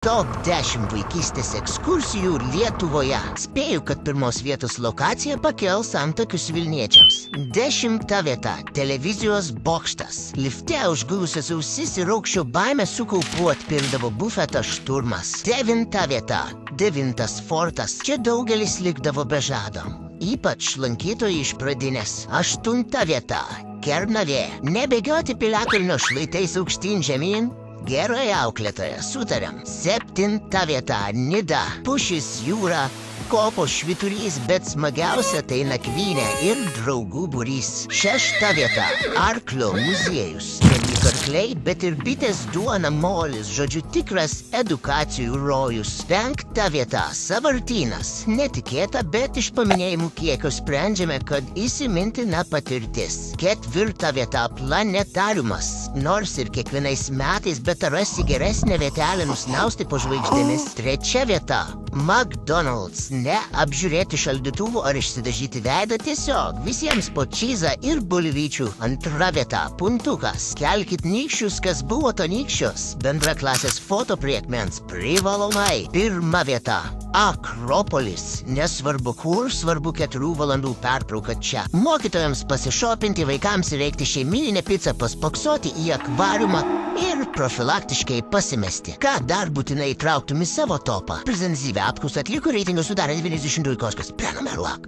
Top 10 vaikystės ekskursijų Lietuvoje. Spėju, kad pirmos vietos lokacija pakels antakius vilniečiams. 10 vieta – televizijos bokštas. Lifte užgulusias ausis ir aukščio baimę sukaupu atpildavo bufeto šturmas. 9 vieta – 9 fortas. Čia daugelis likdavo be žado. Ypač lankytojai iš pradinės. 8 vieta – Kernavė. Nebėgioti piliakalnio šlaitais aukštyn žemyn. Gerai auklėtoja, sutariam. 7 vieta – Nida. Pušis, jūra, kopo švyturys, bet smagiausia tai nakvynė ir draugų būrys. 6 vieta – Arklio muziejus. Ne tik arkliai, bet ir bitės, duona, molis, žodžiu tikras edukacijų rojus. 5 vieta – Sąvartynas. Netikėta, bet iš paminėjimų kiekio sprendžiame, kad įsimintina patirtis. 4 vieta – Planetariumas. Nors ir kiekvienais metais, bet rasi geresnę vietelę nusnausti po žvaigždėmis. 3 vieta – McDonald's. Ne apžiūrėti šaldytuvų ar išsidažyti veidą, tiesiog visiems po čyzą ir bulvyčių. 2 vieta – Puntukas. Kelkit nykščius, kas buvo to nykščios. Bendraklasės foto prie akmens privalomai. 1 vieta – Akropolis. Nesvarbu kur, svarbu 4 valandų pertrauka čia. Mokytojams pasišopinti, vaikams įveikti šeimyninę pizzą, paspoksoti į akvariumą ir profilaktiškai pasimesti. Ką dar būtinai įtrauktum į savo topą? Prezentyvę apklausą atliko, reitingus sudarė 92 koskas. Prenumeruok.